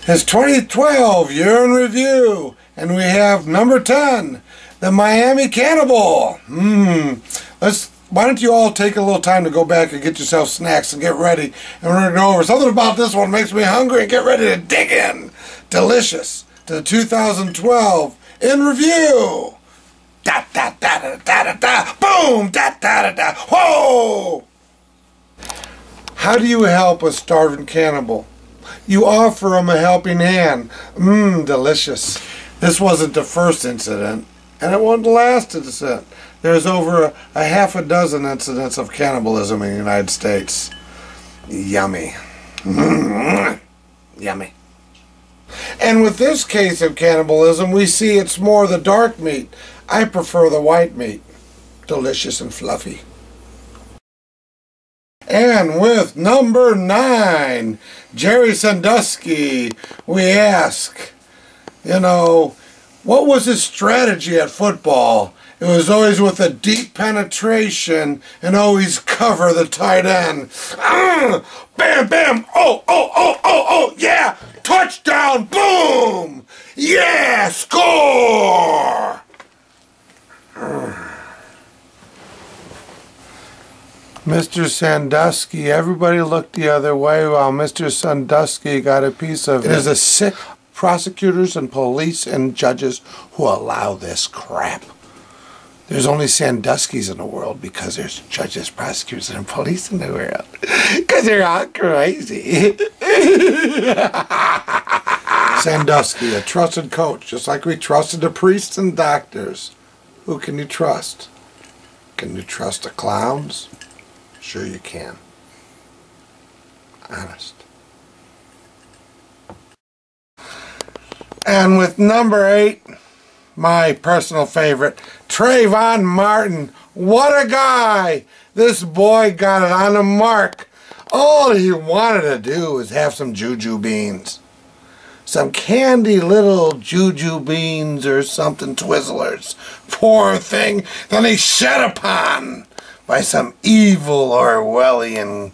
It's 2012 year in review, and we have number 10, the Miami Cannibal. Why don't you all take a little time to go back and get yourself snacks and get ready, and we're going to go over something about this one makes me hungry, and get ready to dig in. Delicious to 2012 in review. Da da da da da da da. Boom! Da da da da. Whoa! How do you help a starving cannibal? You offer him a helping hand. Delicious. This wasn't the first incident, and it wasn't the last incident. There's over a half a dozen incidents of cannibalism in the United States. Yummy. Yummy. And with this case of cannibalism, we see it's more the dark meat. I prefer the white meat. Delicious and fluffy. And with number 9, Jerry Sandusky, we ask, what was his strategy at football? It was always with a deep penetration and always cover the tight end. Bam, bam, oh, yeah, touchdown, boom, yeah, score. Mr. Sandusky, everybody looked the other way while Mr. Sandusky got a piece of it. It is a sick prosecutors and police and judges who allow this crap. There's only Sanduskys in the world because there's judges, prosecutors, and police in the world. Because they're all crazy. Sandusky, a trusted coach, just like we trusted the priests and doctors. Who can you trust? Can you trust the clowns? Sure you can. Honest. And with number 8, my personal favorite, Trayvon Martin. What a guy! This boy got it on the mark. All he wanted to do was have some juju beans. Some candy little juju beans or something, Twizzlers. Poor thing. Then he's set upon by some evil Orwellian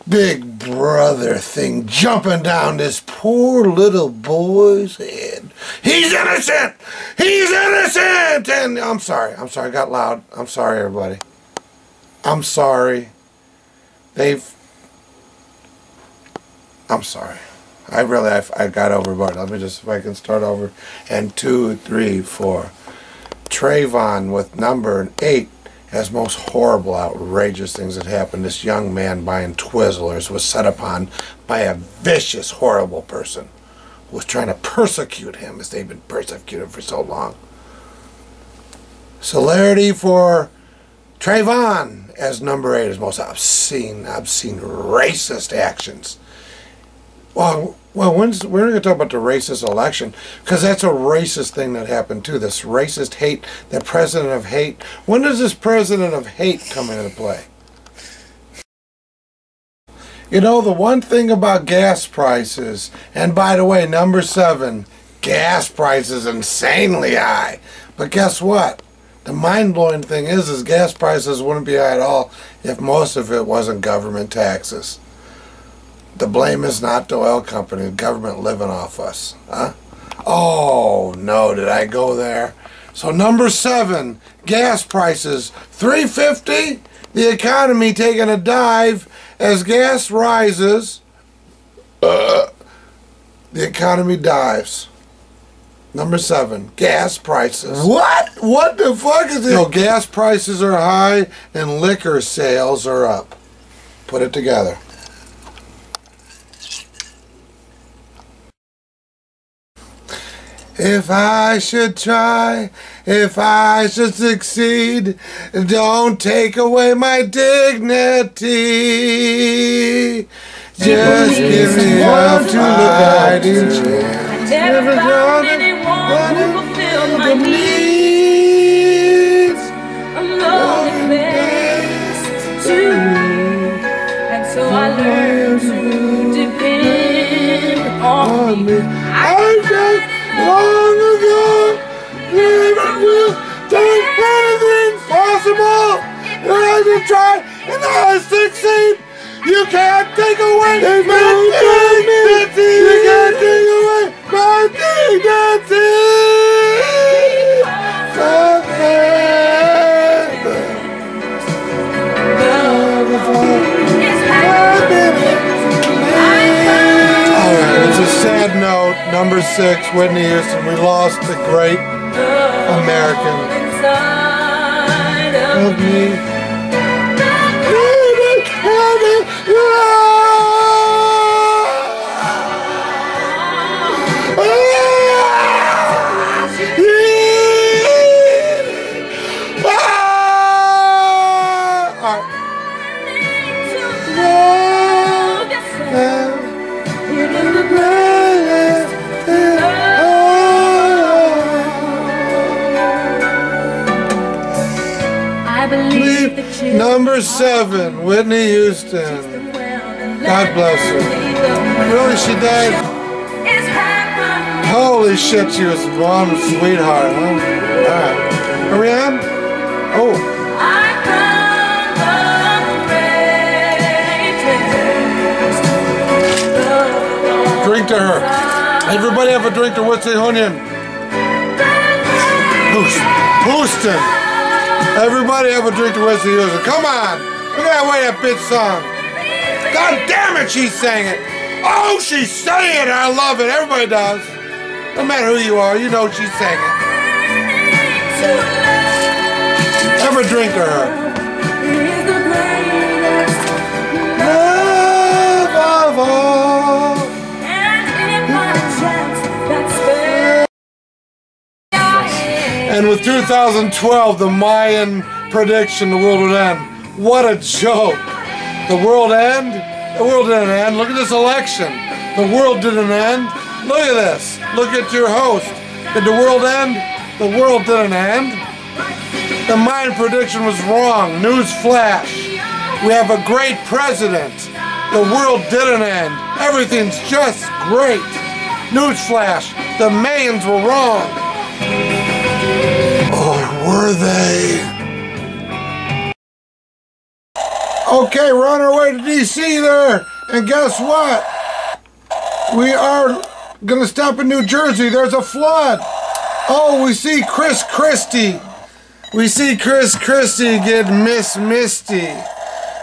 big brother thing jumping down this poor little boy's head. He's innocent! He's innocent! And I'm sorry, I got loud. I'm sorry, everybody. I'm sorry. I'm sorry. I got overboard. Let me just, if I can start over. And 2, 3, 4. Trayvon with number 8. As most horrible, outrageous things that happened. This young man buying Twizzlers was set upon by a vicious, horrible person who was trying to persecute him as they've been persecuted for so long. Celerity for Trayvon as number 8 is most obscene, racist actions. Well, we're going to talk about the racist election, because that's a racist thing that happened too. This racist hate, the president of hate. When does this president of hate come into play? The one thing about gas prices, and by the way, number 7, gas prices insanely high. But guess what? The mind-blowing thing is gas prices wouldn't be high at all if most of it wasn't government taxes. The blame is not the oil company, the government living off us. Huh? Oh, no, did I go there? So number 7, gas prices, $3.50. The economy taking a dive as gas rises. The economy dives. Number 7, gas prices. What? What the fuck is it? Gas prices are high and liquor sales are up. Put it together. If I should try, if I should succeed, don't take away my dignity. Just give me up to the guiding chance. I never found anyone who fulfilled my needs. A lonely place to me, and so I learned to depend on me. Long ago, never will take anything possible. And I just try and I succeed. You can't take away my dignity. number 6, Whitney Houston. We lost the great American of me. Number 7, Whitney Houston. God bless her. Really, she died? Holy shit, she was one sweetheart, huh? Alright. Are we on? Oh. Drink to her. Everybody have a drink to Whitney Houston. Everybody have a drink to Whitney Houston. Come on! Look at that way that bitch song. God damn it, she sang it. Oh, she sang it. I love it. Everybody does. No matter who you are, you know she sang it. Have a drink to her. Love of all. And with 2012, the Mayan prediction, the world would end. What a joke. The world end? The world didn't end. Look at this election. The world didn't end. Look at this. Look at your host. Did the world end? The world didn't end. The Mayan prediction was wrong. News flash. We have a great president. The world didn't end. Everything's just great. News flash. The Mayans were wrong. Or were they? Okay, we're on our way to D.C. there. And guess what? We are going to stop in New Jersey. There's a flood. Oh, we see Chris Christie. We see Chris Christie get Miss Misty.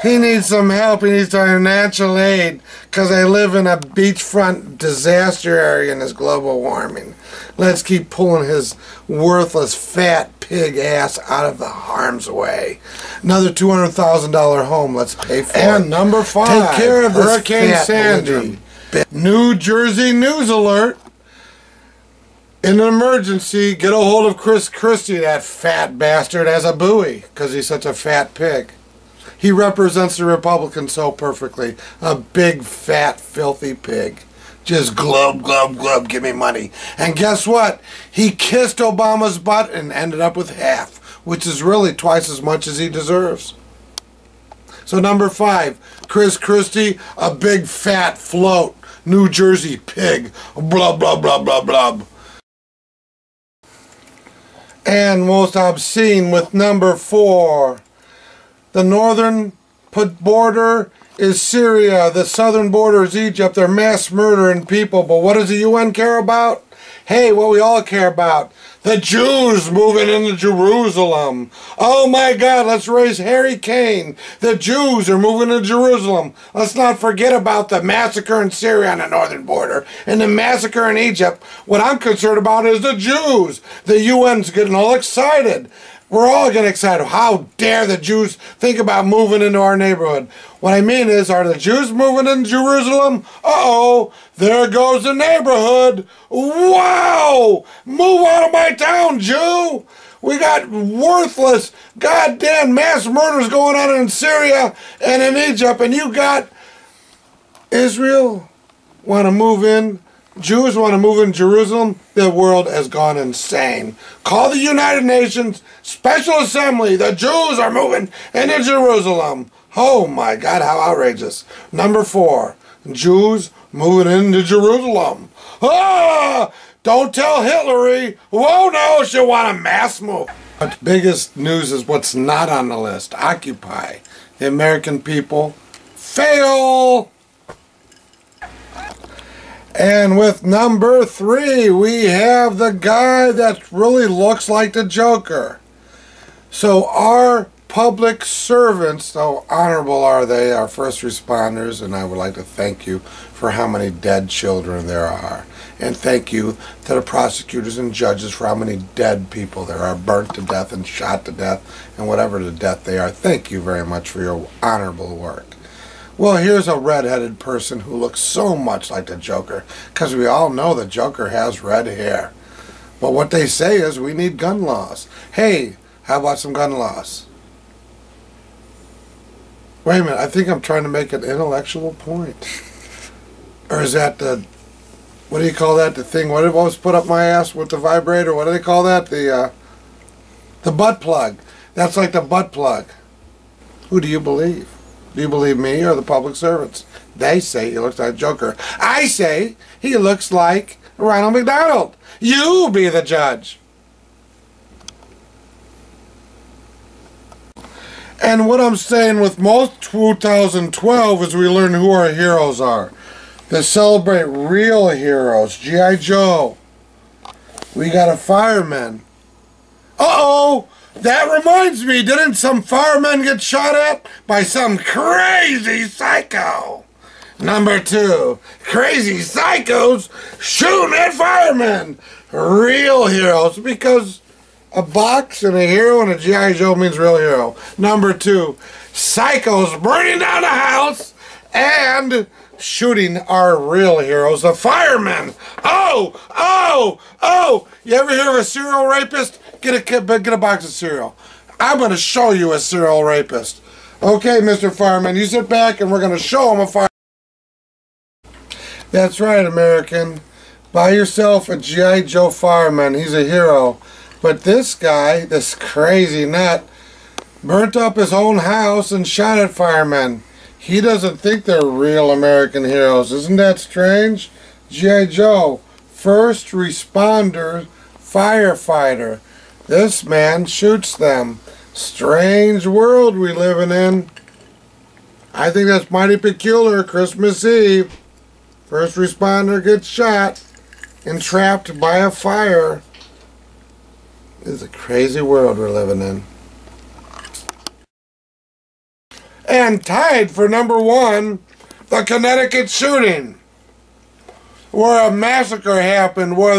He needs some help. He needs financial aid because I live in a beachfront disaster area and there's global warming. Let's keep pulling his worthless fat pig ass out of the harm's way. Another $200,000 home. Let's pay for it. And number 5. Take care of Hurricane Sandy. New Jersey news alert. In an emergency, get a hold of Chris Christie, that fat bastard, as a buoy because he's such a fat pig. He represents the Republicans so perfectly. A big, fat, filthy pig. Just glub, glub, glub, give me money. And guess what? He kissed Obama's butt and ended up with half, which is really twice as much as he deserves. So number 5, Chris Christie, a big, fat, float, New Jersey pig. Blub, blub, blub, blub, blub. And most obscene with number 4. The northern border is Syria. The southern border is Egypt. They're mass murdering people. But what does the UN care about? Hey, what we all care about. The Jews moving into Jerusalem. Oh my God, let's raise Harry Kane. The Jews are moving to Jerusalem. Let's not forget about the massacre in Syria on the northern border and the massacre in Egypt. What I'm concerned about is the Jews. The UN's getting all excited. We're all getting excited. How dare the Jews think about moving into our neighborhood? What I mean is, are the Jews moving into Jerusalem? Uh-oh, there goes the neighborhood. Wow! Move out of my town, Jew! We got worthless, goddamn mass murders going on in Syria and in Egypt, and you got Israel want to move in. Jews want to move in Jerusalem. The world has gone insane. Call the United Nations Special Assembly. The Jews are moving into Jerusalem. Oh my God, how outrageous. Number 4, Jews moving into Jerusalem. Ah! Don't tell Hillary. Whoa, no, she'll want a mass move. But biggest news is what's not on the list. Occupy. The American people fail. And with number 3, we have the guy that really looks like the Joker. So our public servants, how honorable are they, our first responders, and I would like to thank you for how many dead children there are. And thank you to the prosecutors and judges for how many dead people there are, burnt to death and shot to death, and whatever the death they are. Thank you very much for your honorable work. Well, here's a red-headed person who looks so much like the Joker, because we all know the Joker has red hair. But what they say is we need gun laws. Hey, how about some gun laws? Wait a minute, I think I'm trying to make an intellectual point. Or is that the, what do you call that, the thing, what was put up my ass with the vibrator? What do they call that? The butt plug. That's like the butt plug. Who do you believe? Do you believe me or the public servants? They say he looks like Joker. I say he looks like Ronald McDonald. You be the judge. And what I'm saying with most 2012 is we learn who our heroes are. To celebrate real heroes. G.I. Joe. We got a fireman. Uh-oh! That reminds me, didn't some firemen get shot at by some crazy psycho? Number 2, crazy psychos shooting at firemen. Real heroes, because a box and a hero and a G.I. Joe means real hero. Number 2, psychos burning down a house and shooting our real heroes, the firemen. Oh, oh, oh! You ever hear of a serial rapist? Get a box of cereal. I'm going to show you a serial rapist. Okay, Mr. Fireman, you sit back and we're going to show him a fire. That's right, American. Buy yourself a G.I. Joe fireman. He's a hero. But this guy, this crazy nut, burnt up his own house and shot at firemen. He doesn't think they're real American heroes. Isn't that strange? G.I. Joe, first responder, firefighter. This man shoots them. Strange world we living in. I think that's mighty peculiar. Christmas Eve. First responder gets shot. Entrapped by a fire. This is a crazy world we're living in. And tied for number 1, the Connecticut shooting, where a massacre happened, where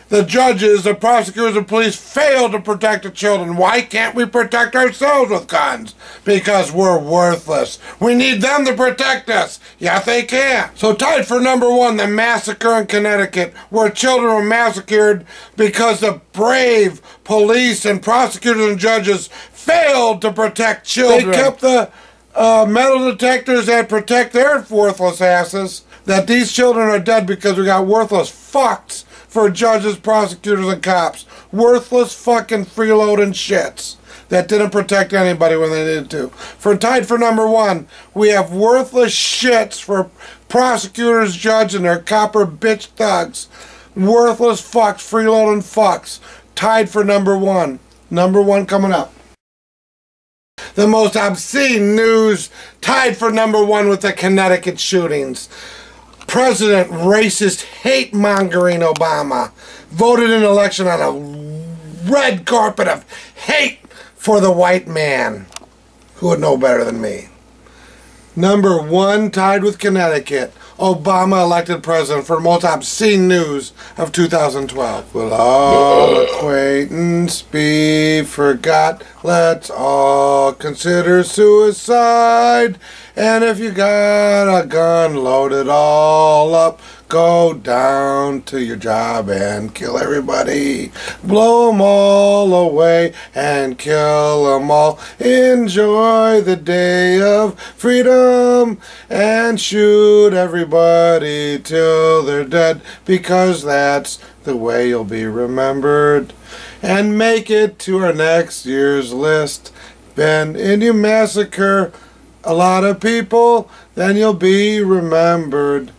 the judges, the prosecutors, and police failed to protect the children. Why can't we protect ourselves with guns? Because we're worthless. We need them to protect us. Yet they can't. So tied for number 1, the massacre in Connecticut, where children were massacred because the brave police and prosecutors and judges failed to protect children. They kept the metal detectors that protect their worthless asses. That these children are dead because we got worthless fucks for judges, prosecutors, and cops. Worthless fucking freeloading shits that didn't protect anybody when they needed to. For tied for number 1, we have worthless shits for prosecutors, judges, and their copper bitch thugs. Worthless fucks, freeloading fucks. Tied for number 1. Number 1 coming up. The most obscene news, tied for number 1 with the Connecticut shootings. President racist hate-mongering Obama voted in an election on a red carpet of hate for the white man. Who would know better than me? Number 1, tied with Connecticut. Obama elected president for the most obscene news of 2012. Will all acquaintance be forgot? Let's all consider suicide. And if you got a gun, load it all up. Go down to your job and kill everybody. Blow them all away and kill them all. Enjoy the day of freedom and shoot everybody till they're dead, because that's the way you'll be remembered. And make it to our next year's list. And you massacre a lot of people, then you'll be remembered.